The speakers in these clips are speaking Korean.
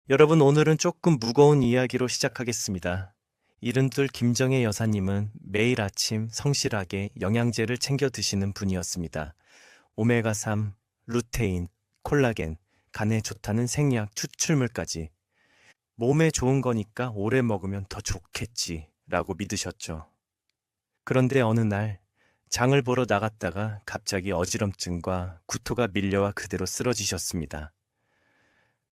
여러분, 오늘은 조금 무거운 이야기로 시작하겠습니다. 이른들 김정혜 여사님은 매일 아침 성실하게 영양제를 챙겨 드시는 분이었습니다. 오메가3, 루테인, 콜라겐, 간에 좋다는 생약 추출물까지. 몸에 좋은 거니까 오래 먹으면 더 좋겠지 라고 믿으셨죠. 그런데 어느 날 장을 보러 나갔다가 갑자기 어지럼증과 구토가 밀려와 그대로 쓰러지셨습니다.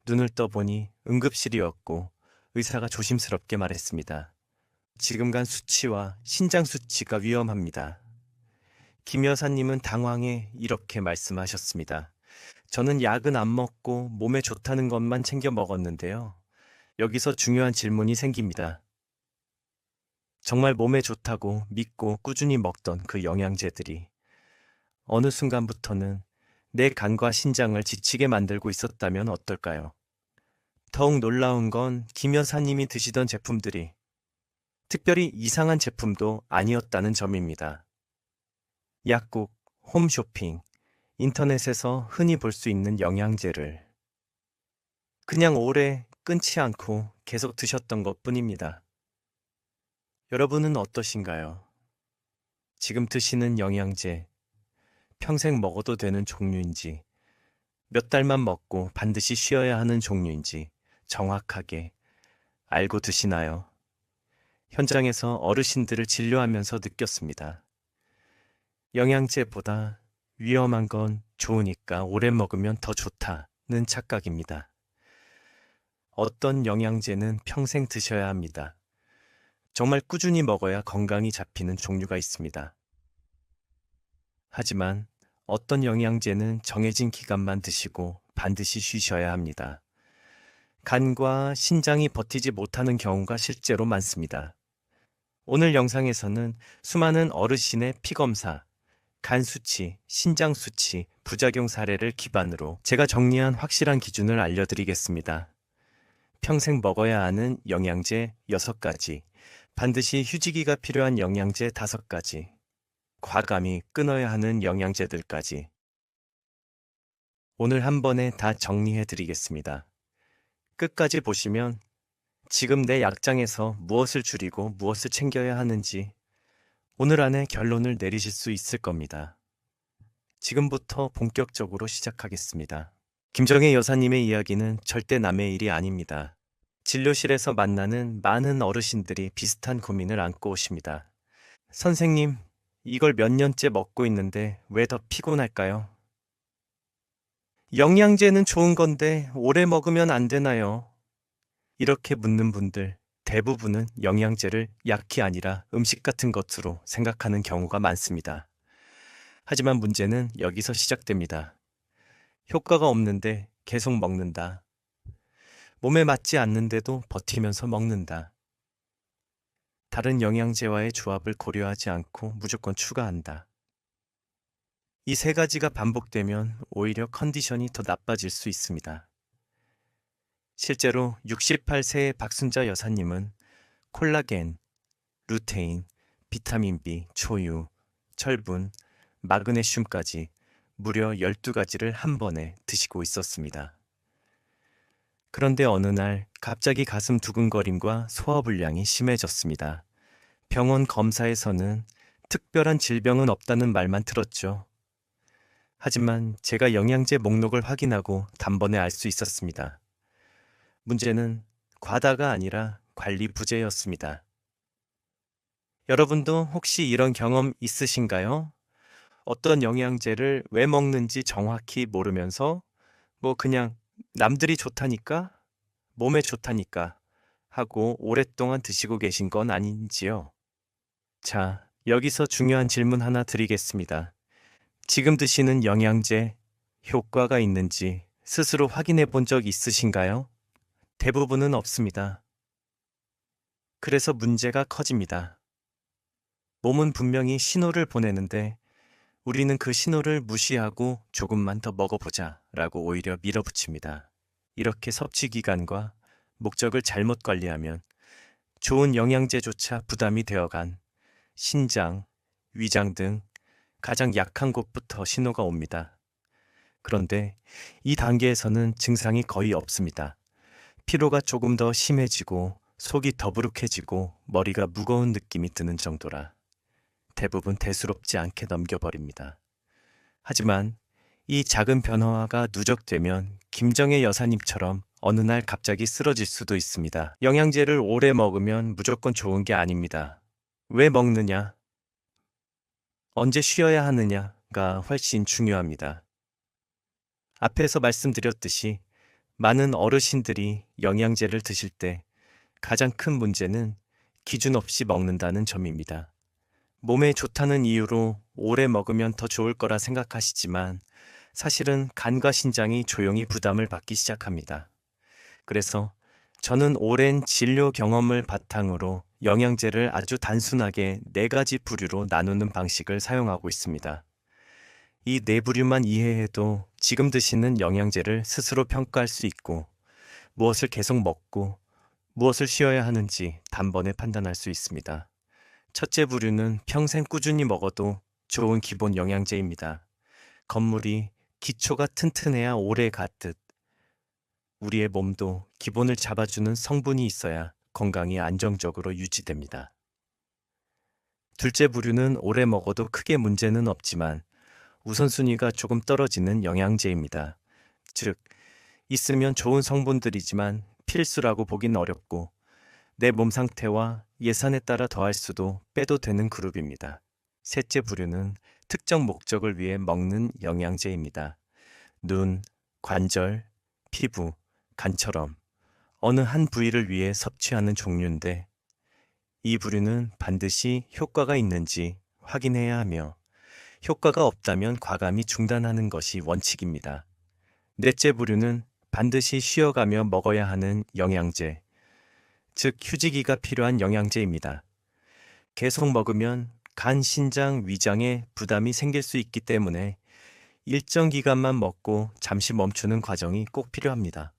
눈을 떠보니 응급실이었고 의사가 조심스럽게 말했습니다. 지금 간 수치와 신장 수치가 위험합니다. 김 여사님은 당황해 이렇게 말씀하셨습니다. 저는 약은 안 먹고 몸에 좋다는 것만 챙겨 먹었는데요. 여기서 중요한 질문이 생깁니다. 정말 몸에 좋다고 믿고 꾸준히 먹던 그 영양제들이 어느 순간부터는 내 간과 신장을 지치게 만들고 있었다면 어떨까요? 더욱 놀라운 건 김 여사님이 드시던 제품들이 특별히 이상한 제품도 아니었다는 점입니다. 약국, 홈쇼핑, 인터넷에서 흔히 볼 수 있는 영양제를 그냥 오래 끊지 않고 계속 드셨던 것 뿐입니다. 여러분은 어떠신가요? 지금 드시는 영양제, 평생 먹어도 되는 종류인지, 몇 달만 먹고 반드시 쉬어야 하는 종류인지 정확하게 알고 드시나요? 현장에서 어르신들을 진료하면서 느꼈습니다. 영양제보다 위험한 건 좋으니까 오래 먹으면 더 좋다는 착각입니다. 어떤 영양제는 평생 드셔야 합니다. 정말 꾸준히 먹어야 건강이 잡히는 종류가 있습니다. 하지만 어떤 영양제는 정해진 기간만 드시고 반드시 쉬셔야 합니다. 간과 신장이 버티지 못하는 경우가 실제로 많습니다. 오늘 영상에서는 수많은 어르신의 피검사, 간 수치, 신장 수치, 부작용 사례를 기반으로 제가 정리한 확실한 기준을 알려드리겠습니다. 평생 먹어야 하는 영양제 6가지, 반드시 휴지기가 필요한 영양제 5가지, 과감히 끊어야 하는 영양제들까지 오늘 한 번에 다 정리해 드리겠습니다. 끝까지 보시면 지금 내 약장에서 무엇을 줄이고 무엇을 챙겨야 하는지 오늘 안에 결론을 내리실 수 있을 겁니다. 지금부터 본격적으로 시작하겠습니다. 김정혜 여사님의 이야기는 절대 남의 일이 아닙니다. 진료실에서 만나는 많은 어르신들이 비슷한 고민을 안고 오십니다. 선생님, 이걸 몇 년째 먹고 있는데 왜 더 피곤할까요? 영양제는 좋은 건데 오래 먹으면 안 되나요? 이렇게 묻는 분들 대부분은 영양제를 약이 아니라 음식 같은 것으로 생각하는 경우가 많습니다. 하지만 문제는 여기서 시작됩니다. 효과가 없는데 계속 먹는다. 몸에 맞지 않는데도 버티면서 먹는다. 다른 영양제와의 조합을 고려하지 않고 무조건 추가한다. 이 3가지가 반복되면 오히려 컨디션이 더 나빠질 수 있습니다. 실제로 68세의 박순자 여사님은 콜라겐, 루테인, 비타민 B, 초유, 철분, 마그네슘까지 무려 12가지를 한 번에 드시고 있었습니다. 그런데 어느 날 갑자기 가슴 두근거림과 소화불량이 심해졌습니다. 병원 검사에서는 특별한 질병은 없다는 말만 들었죠. 하지만 제가 영양제 목록을 확인하고 단번에 알 수 있었습니다. 문제는 과다가 아니라 관리 부재였습니다. 여러분도 혹시 이런 경험 있으신가요? 어떤 영양제를 왜 먹는지 정확히 모르면서 그냥 남들이 좋다니까, 몸에 좋다니까 하고 오랫동안 드시고 계신 건 아닌지요? 자, 여기서 중요한 질문 하나 드리겠습니다. 지금 드시는 영양제 효과가 있는지 스스로 확인해 본 적 있으신가요? 대부분은 없습니다. 그래서 문제가 커집니다. 몸은 분명히 신호를 보내는데 우리는 그 신호를 무시하고 조금만 더 먹어보자 라고 오히려 밀어붙입니다. 이렇게 섭취 기간과 목적을 잘못 관리하면 좋은 영양제조차 부담이 되어간 신장, 위장 등 가장 약한 곳부터 신호가 옵니다. 그런데 이 단계에서는 증상이 거의 없습니다. 피로가 조금 더 심해지고 속이 더부룩해지고 머리가 무거운 느낌이 드는 정도라 대부분 대수롭지 않게 넘겨버립니다. 하지만 이 작은 변화가 누적되면 김정혜 여사님처럼 어느 날 갑자기 쓰러질 수도 있습니다. 영양제를 오래 먹으면 무조건 좋은 게 아닙니다. 왜 먹느냐, 언제 쉬어야 하느냐가 훨씬 중요합니다. 앞에서 말씀드렸듯이 많은 어르신들이 영양제를 드실 때 가장 큰 문제는 기준 없이 먹는다는 점입니다. 몸에 좋다는 이유로 오래 먹으면 더 좋을 거라 생각하시지만 사실은 간과 신장이 조용히 부담을 받기 시작합니다. 그래서 저는 오랜 진료 경험을 바탕으로 영양제를 아주 단순하게 4가지 부류로 나누는 방식을 사용하고 있습니다. 이 4부류만 이해해도 지금 드시는 영양제를 스스로 평가할 수 있고 무엇을 계속 먹고 무엇을 쉬어야 하는지 단번에 판단할 수 있습니다. 첫째 부류는 평생 꾸준히 먹어도 좋은 기본 영양제입니다. 건물이 기초가 튼튼해야 오래 갔듯 우리의 몸도 기본을 잡아주는 성분이 있어야 건강이 안정적으로 유지됩니다. 둘째 부류는 오래 먹어도 크게 문제는 없지만 우선순위가 조금 떨어지는 영양제입니다. 즉, 있으면 좋은 성분들이지만 필수라고 보긴 어렵고 내 몸 상태와 예산에 따라 더할 수도 빼도 되는 그룹입니다. 셋째 부류는 특정 목적을 위해 먹는 영양제입니다. 눈, 관절, 피부, 간처럼 어느 한 부위를 위해 섭취하는 종류인데 이 부류는 반드시 효과가 있는지 확인해야 하며 효과가 없다면 과감히 중단하는 것이 원칙입니다. 넷째 부류는 반드시 쉬어가며 먹어야 하는 영양제, 즉 휴지기가 필요한 영양제입니다. 계속 먹으면 간, 신장, 위장에 부담이 생길 수 있기 때문에 일정 기간만 먹고 잠시 멈추는 과정이 꼭 필요합니다.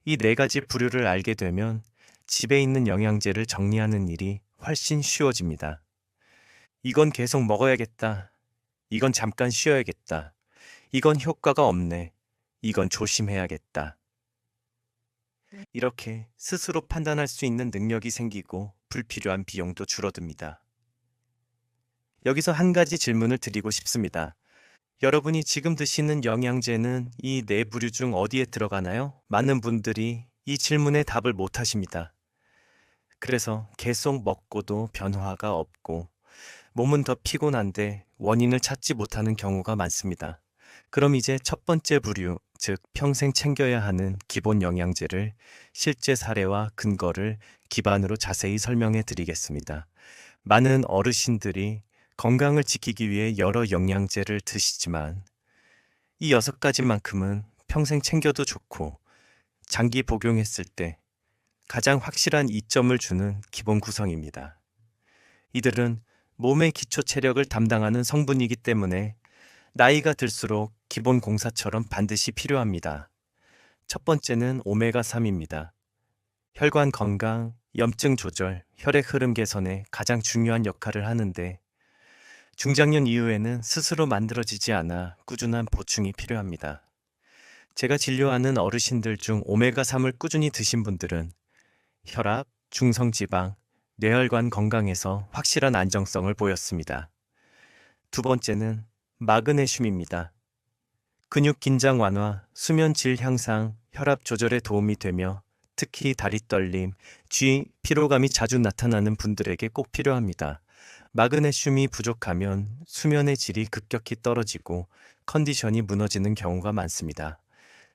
이 4가지 부류를 알게 되면 집에 있는 영양제를 정리하는 일이 훨씬 쉬워집니다. 이건 계속 먹어야겠다. 이건 잠깐 쉬어야겠다. 이건 효과가 없네. 이건 조심해야겠다. 이렇게 스스로 판단할 수 있는 능력이 생기고 불필요한 비용도 줄어듭니다. 여기서 한 가지 질문을 드리고 싶습니다. 여러분이 지금 드시는 영양제는 이 4부류 중 어디에 들어가나요? 많은 분들이 이 질문에 답을 못 하십니다. 그래서 계속 먹고도 변화가 없고 몸은 더 피곤한데 원인을 찾지 못하는 경우가 많습니다. 그럼 이제 첫 번째 부류, 즉 평생 챙겨야 하는 기본 영양제를 실제 사례와 근거를 기반으로 자세히 설명해 드리겠습니다. 많은 어르신들이 건강을 지키기 위해 여러 영양제를 드시지만 이 6가지만큼은 평생 챙겨도 좋고 장기 복용했을 때 가장 확실한 이점을 주는 기본 구성입니다. 이들은 몸의 기초 체력을 담당하는 성분이기 때문에 나이가 들수록 기본 공사처럼 반드시 필요합니다. 첫 번째는 오메가3입니다. 혈관 건강, 염증 조절, 혈액 흐름 개선에 가장 중요한 역할을 하는데 중장년 이후에는 스스로 만들어지지 않아 꾸준한 보충이 필요합니다. 제가 진료하는 어르신들 중 오메가3을 꾸준히 드신 분들은 혈압, 중성지방, 뇌혈관 건강에서 확실한 안정성을 보였습니다. 두 번째는 마그네슘입니다. 근육 긴장 완화, 수면 질 향상, 혈압 조절에 도움이 되며 특히 다리 떨림, 쥐, 피로감이 자주 나타나는 분들에게 꼭 필요합니다. 마그네슘이 부족하면 수면의 질이 급격히 떨어지고 컨디션이 무너지는 경우가 많습니다.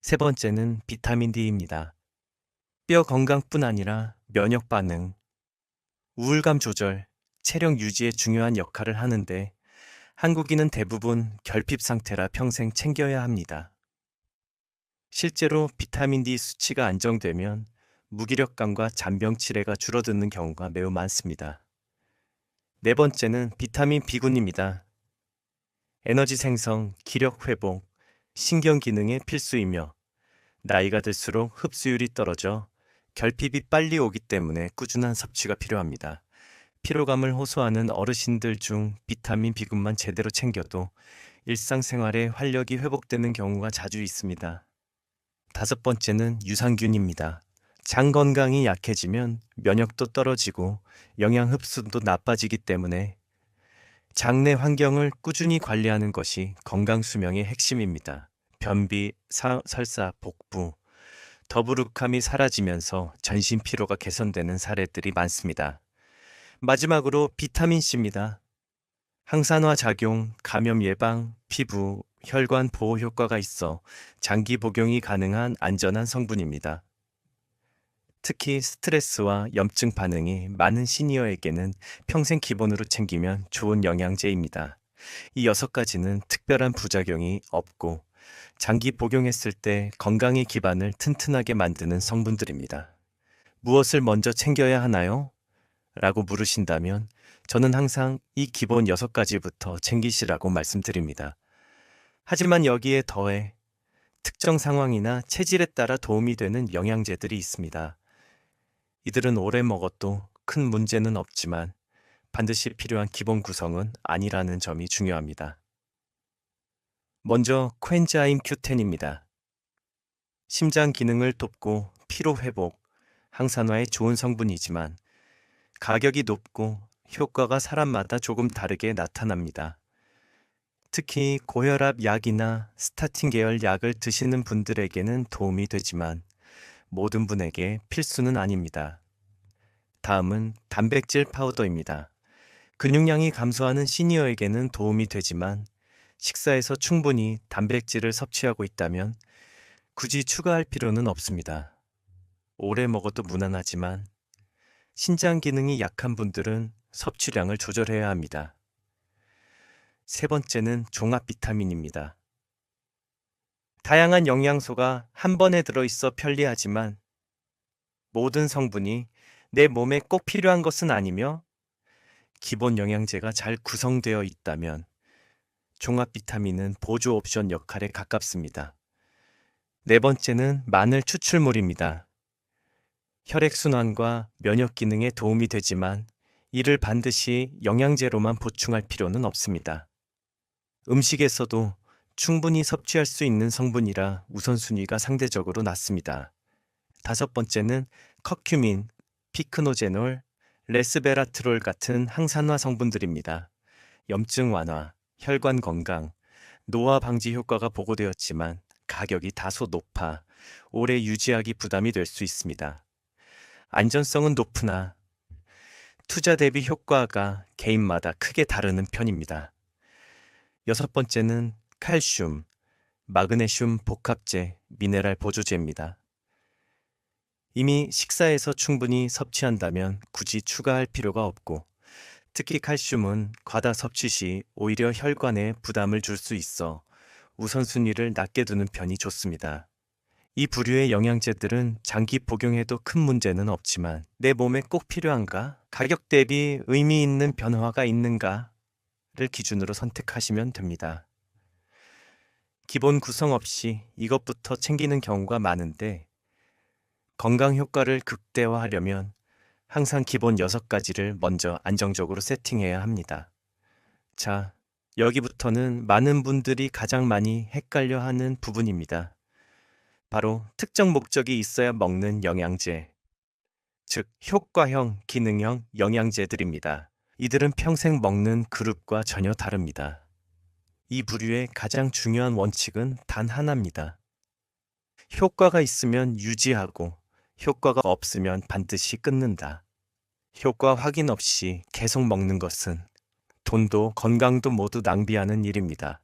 세 번째는 비타민 D입니다. 뼈 건강뿐 아니라 면역 반응, 우울감 조절, 체력 유지에 중요한 역할을 하는데 한국인은 대부분 결핍 상태라 평생 챙겨야 합니다. 실제로 비타민 D 수치가 안정되면 무기력감과 잔병 치레가 줄어드는 경우가 매우 많습니다. 네 번째는 비타민 B군입니다. 에너지 생성, 기력 회복, 신경 기능에 필수이며 나이가 들수록 흡수율이 떨어져 결핍이 빨리 오기 때문에 꾸준한 섭취가 필요합니다. 피로감을 호소하는 어르신들 중 비타민 B군만 제대로 챙겨도 일상생활에 활력이 회복되는 경우가 자주 있습니다. 다섯 번째는 유산균입니다. 장 건강이 약해지면 면역도 떨어지고 영양 흡수도 나빠지기 때문에 장내 환경을 꾸준히 관리하는 것이 건강 수명의 핵심입니다. 변비, 설사, 복부, 더부룩함이 사라지면서 전신 피로가 개선되는 사례들이 많습니다. 마지막으로 비타민C입니다. 항산화 작용, 감염 예방, 피부, 혈관 보호 효과가 있어 장기 복용이 가능한 안전한 성분입니다. 특히 스트레스와 염증 반응이 많은 시니어에게는 평생 기본으로 챙기면 좋은 영양제입니다. 이 6가지는 특별한 부작용이 없고 장기 복용했을 때 건강의 기반을 튼튼하게 만드는 성분들입니다. 무엇을 먼저 챙겨야 하나요? 라고 물으신다면 저는 항상 이 기본 6가지부터 챙기시라고 말씀드립니다. 하지만 여기에 더해 특정 상황이나 체질에 따라 도움이 되는 영양제들이 있습니다. 이들은 오래 먹어도 큰 문제는 없지만 반드시 필요한 기본 구성은 아니라는 점이 중요합니다. 먼저 코엔자임 Q10입니다. 심장 기능을 돕고 피로 회복, 항산화에 좋은 성분이지만 가격이 높고 효과가 사람마다 조금 다르게 나타납니다. 특히 고혈압 약이나 스타틴 계열 약을 드시는 분들에게는 도움이 되지만 모든 분에게 필수는 아닙니다. 다음은 단백질 파우더입니다. 근육량이 감소하는 시니어에게는 도움이 되지만 식사에서 충분히 단백질을 섭취하고 있다면 굳이 추가할 필요는 없습니다. 오래 먹어도 무난하지만 신장 기능이 약한 분들은 섭취량을 조절해야 합니다. 세 번째는 종합 비타민입니다. 다양한 영양소가 한 번에 들어있어 편리하지만 모든 성분이 내 몸에 꼭 필요한 것은 아니며 기본 영양제가 잘 구성되어 있다면 종합 비타민은 보조 옵션 역할에 가깝습니다. 네 번째는 마늘 추출물입니다. 혈액순환과 면역 기능에 도움이 되지만 이를 반드시 영양제로만 보충할 필요는 없습니다. 음식에서도 충분히 섭취할 수 있는 성분이라 우선순위가 상대적으로 낮습니다. 다섯 번째는 커큐민, 피크노제놀, 레스베라트롤 같은 항산화 성분들입니다. 염증 완화, 혈관 건강, 노화 방지 효과가 보고되었지만 가격이 다소 높아 오래 유지하기 부담이 될 수 있습니다. 안전성은 높으나 투자 대비 효과가 개인마다 크게 다르는 편입니다. 여섯 번째는 칼슘, 마그네슘 복합제, 미네랄 보조제입니다. 이미 식사에서 충분히 섭취한다면 굳이 추가할 필요가 없고 특히 칼슘은 과다 섭취 시 오히려 혈관에 부담을 줄 수 있어 우선순위를 낮게 두는 편이 좋습니다. 이 부류의 영양제들은 장기 복용해도 큰 문제는 없지만 내 몸에 꼭 필요한가? 가격 대비 의미 있는 변화가 있는가를 기준으로 선택하시면 됩니다. 기본 구성 없이 이것부터 챙기는 경우가 많은데 건강 효과를 극대화하려면 항상 기본 6가지를 먼저 안정적으로 세팅해야 합니다. 자, 여기부터는 많은 분들이 가장 많이 헷갈려하는 부분입니다. 바로 특정 목적이 있어야 먹는 영양제, 즉 효과형, 기능형 영양제들입니다. 이들은 평생 먹는 그룹과 전혀 다릅니다. 이 부류의 가장 중요한 원칙은 단 하나입니다. 효과가 있으면 유지하고 효과가 없으면 반드시 끊는다. 효과 확인 없이 계속 먹는 것은 돈도 건강도 모두 낭비하는 일입니다.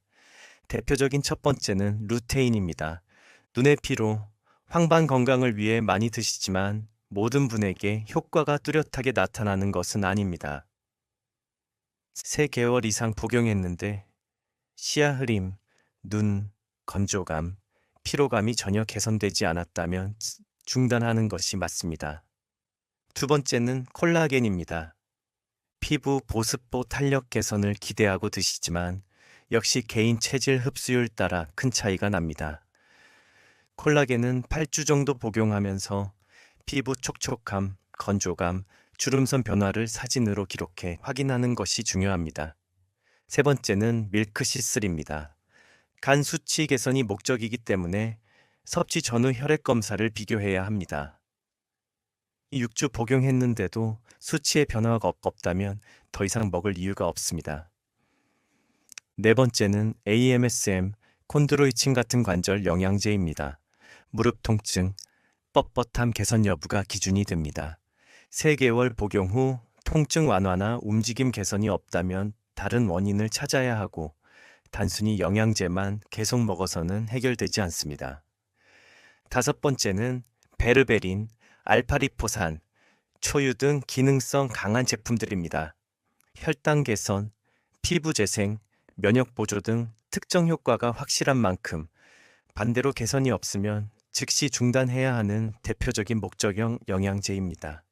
대표적인 첫 번째는 루테인입니다. 눈의 피로, 황반 건강을 위해 많이 드시지만 모든 분에게 효과가 뚜렷하게 나타나는 것은 아닙니다. 3개월 이상 복용했는데 시야 흐림, 눈, 건조감, 피로감이 전혀 개선되지 않았다면 중단하는 것이 맞습니다. 두 번째는 콜라겐입니다. 피부 보습보 탄력 개선을 기대하고 드시지만 역시 개인 체질 흡수율 따라 큰 차이가 납니다. 콜라겐은 8주 정도 복용하면서 피부 촉촉함, 건조감, 주름선 변화를 사진으로 기록해 확인하는 것이 중요합니다. 세 번째는 밀크시슬입니다. 간 수치 개선이 목적이기 때문에 섭취 전후 혈액 검사를 비교해야 합니다. 이 6주 복용했는데도 수치의 변화가 없다면 더 이상 먹을 이유가 없습니다. 네 번째는 AMSM, 콘드로이친 같은 관절 영양제입니다. 무릎 통증, 뻣뻣함 개선 여부가 기준이 됩니다. 3개월 복용 후 통증 완화나 움직임 개선이 없다면 다른 원인을 찾아야 하고 단순히 영양제만 계속 먹어서는 해결되지 않습니다. 5번째는 베르베린, 알파리포산, 초유 등 기능성 강한 제품들입니다. 혈당 개선, 피부 재생, 면역 보조 등 특정 효과가 확실한 만큼 반대로 개선이 없으면 즉시 중단해야 하는 대표적인 목적형 영양제입니다.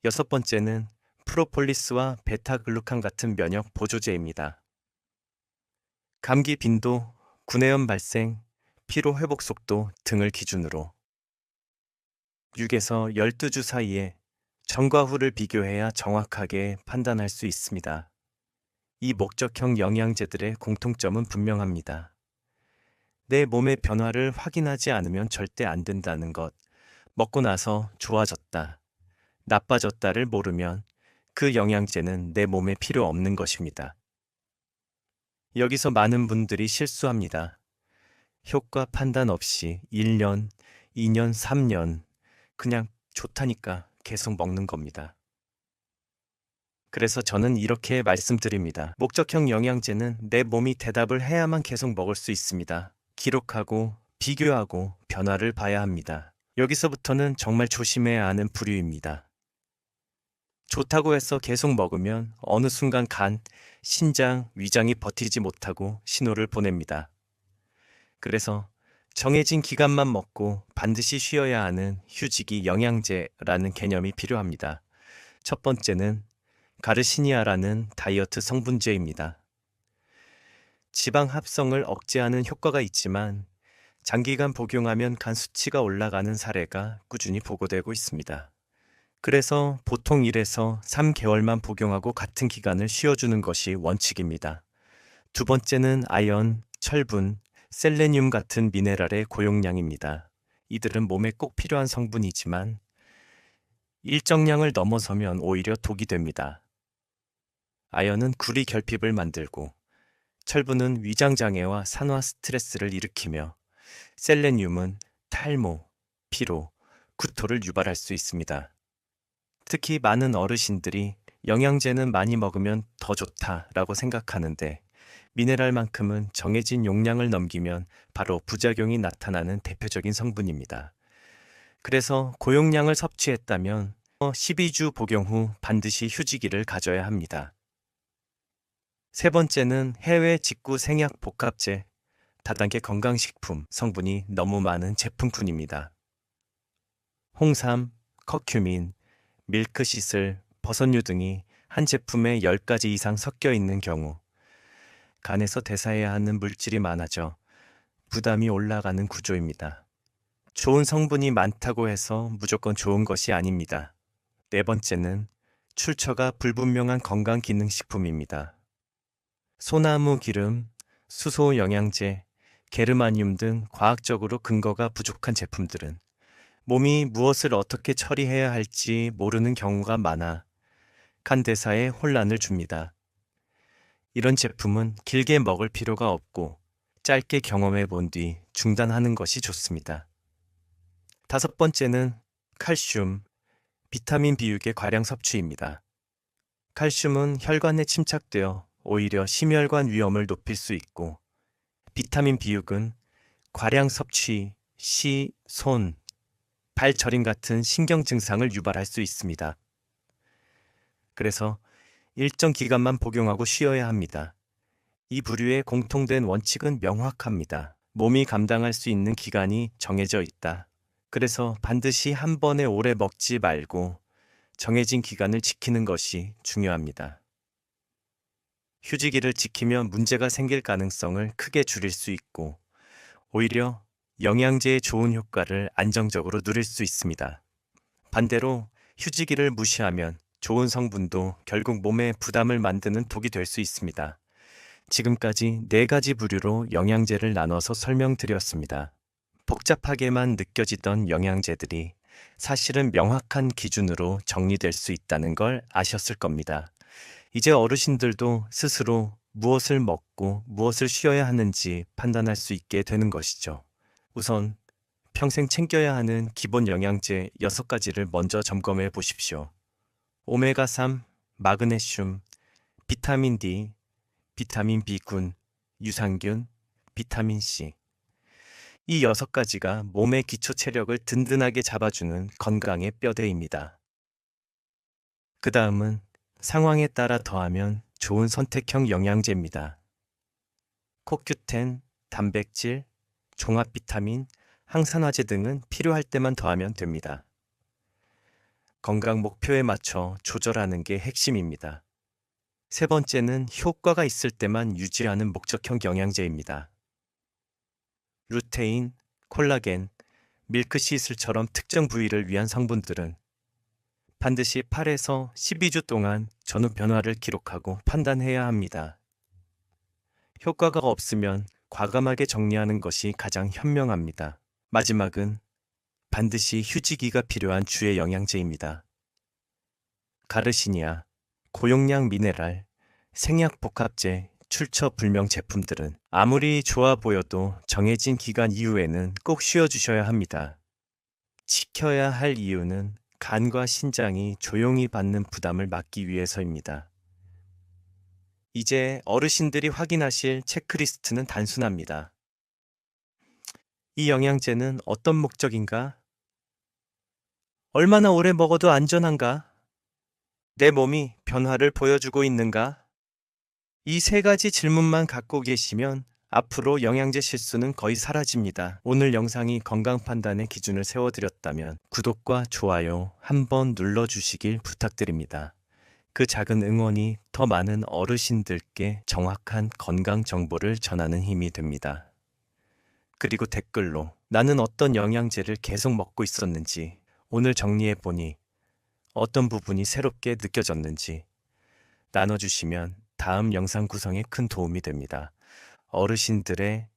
6번째는 프로폴리스와 베타글루칸 같은 면역 보조제입니다. 감기 빈도, 구내염 발생, 피로 회복 속도 등을 기준으로 6에서 12주 사이에 전과 후를 비교해야 정확하게 판단할 수 있습니다. 이 목적형 영양제들의 공통점은 분명합니다. 내 몸의 변화를 확인하지 않으면 절대 안 된다는 것, 먹고 나서 좋아졌다, 나빠졌다를 모르면 그 영양제는 내 몸에 필요 없는 것입니다. 여기서 많은 분들이 실수합니다. 효과 판단 없이 1년, 2년, 3년 그냥 좋다니까 계속 먹는 겁니다. 그래서 저는 이렇게 말씀드립니다. 목적형 영양제는 내 몸이 대답을 해야만 계속 먹을 수 있습니다. 기록하고 비교하고 변화를 봐야 합니다. 여기서부터는 정말 조심해야 하는 부류입니다. 좋다고 해서 계속 먹으면 어느 순간 간, 신장, 위장이 버티지 못하고 신호를 보냅니다. 그래서 정해진 기간만 먹고 반드시 쉬어야 하는 휴지기 영양제라는 개념이 필요합니다. 첫 번째는 가르시니아라는 다이어트 성분제입니다. 지방 합성을 억제하는 효과가 있지만 장기간 복용하면 간 수치가 올라가는 사례가 꾸준히 보고되고 있습니다. 그래서 보통 1에서 3개월만 복용하고 같은 기간을 쉬어주는 것이 원칙입니다. 두 번째는 아연, 철분, 셀레늄 같은 미네랄의 고용량입니다. 이들은 몸에 꼭 필요한 성분이지만 일정량을 넘어서면 오히려 독이 됩니다. 아연은 구리 결핍을 만들고 철분은 위장장애와 산화 스트레스를 일으키며 셀레늄은 탈모, 피로, 구토를 유발할 수 있습니다. 특히 많은 어르신들이 영양제는 많이 먹으면 더 좋다라고 생각하는데 미네랄만큼은 정해진 용량을 넘기면 바로 부작용이 나타나는 대표적인 성분입니다. 그래서 고용량을 섭취했다면 12주 복용 후 반드시 휴지기를 가져야 합니다. 세 번째는 해외 직구 생약 복합제, 다단계 건강식품 성분이 너무 많은 제품군입니다. 홍삼, 커큐민, 밀크시슬, 버섯류 등이 한 제품에 10가지 이상 섞여 있는 경우 간에서 대사해야 하는 물질이 많아져 부담이 올라가는 구조입니다. 좋은 성분이 많다고 해서 무조건 좋은 것이 아닙니다. 네 번째는 출처가 불분명한 건강기능식품입니다. 소나무 기름, 수소 영양제, 게르마늄 등 과학적으로 근거가 부족한 제품들은 몸이 무엇을 어떻게 처리해야 할지 모르는 경우가 많아 간 대사에 혼란을 줍니다. 이런 제품은 길게 먹을 필요가 없고 짧게 경험해 본 뒤 중단하는 것이 좋습니다. 다섯 번째는 칼슘, 비타민 B6의 과량 섭취입니다. 칼슘은 혈관에 침착되어 오히려 심혈관 위험을 높일 수 있고 비타민 B6은 과량 섭취, 시, 손, 발 저림 같은 신경 증상을 유발할 수 있습니다. 그래서 일정 기간만 복용하고 쉬어야 합니다. 이 부류의 공통된 원칙은 명확합니다. 몸이 감당할 수 있는 기간이 정해져 있다. 그래서 반드시 한 번에 오래 먹지 말고 정해진 기간을 지키는 것이 중요합니다. 휴지기를 지키면 문제가 생길 가능성을 크게 줄일 수 있고 오히려 영양제의 좋은 효과를 안정적으로 누릴 수 있습니다. 반대로 휴지기를 무시하면 좋은 성분도 결국 몸에 부담을 만드는 독이 될 수 있습니다. 지금까지 4가지 부류로 영양제를 나눠서 설명드렸습니다. 복잡하게만 느껴지던 영양제들이 사실은 명확한 기준으로 정리될 수 있다는 걸 아셨을 겁니다. 이제 어르신들도 스스로 무엇을 먹고 무엇을 쉬어야 하는지 판단할 수 있게 되는 것이죠. 우선 평생 챙겨야 하는 기본 영양제 6가지를 먼저 점검해 보십시오. 오메가3, 마그네슘, 비타민 D, 비타민 B군, 유산균, 비타민 C. 이 6가지가 몸의 기초 체력을 든든하게 잡아주는 건강의 뼈대입니다. 그 다음은 상황에 따라 더하면 좋은 선택형 영양제입니다. 코큐텐, 단백질, 종합 비타민, 항산화제 등은 필요할 때만 더하면 됩니다. 건강 목표에 맞춰 조절하는 게 핵심입니다. 세 번째는 효과가 있을 때만 유지하는 목적형 영양제입니다. 루테인, 콜라겐, 밀크시슬처럼 특정 부위를 위한 성분들은 반드시 8에서 12주 동안 전후 변화를 기록하고 판단해야 합니다. 효과가 없으면 과감하게 정리하는 것이 가장 현명합니다. 마지막은 반드시 휴지기가 필요한 주의 영양제입니다. 가르시니아, 고용량 미네랄, 생약 복합제, 출처 불명 제품들은 아무리 좋아 보여도 정해진 기간 이후에는 꼭 쉬어주셔야 합니다. 지켜야 할 이유는 간과 신장이 조용히 받는 부담을 막기 위해서입니다. 이제 어르신들이 확인하실 체크리스트는 단순합니다. 이 영양제는 어떤 목적인가? 얼마나 오래 먹어도 안전한가? 내 몸이 변화를 보여주고 있는가? 이 3가지 질문만 갖고 계시면 앞으로 영양제 실수는 거의 사라집니다. 오늘 영상이 건강 판단의 기준을 세워드렸다면 구독과 좋아요 한번 눌러주시길 부탁드립니다. 그 작은 응원이 더 많은 어르신들께 정확한 건강 정보를 전하는 힘이 됩니다. 그리고 댓글로 나는 어떤 영양제를 계속 먹고 있었는지, 오늘 정리해보니 어떤 부분이 새롭게 느껴졌는지 나눠주시면 다음 영상 구성에 큰 도움이 됩니다. 어르신들의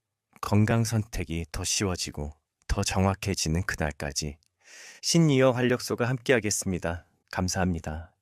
건강 선택이 더 쉬워지고 더 정확해지는 그날까지 신이어 활력소가 함께하겠습니다. 감사합니다.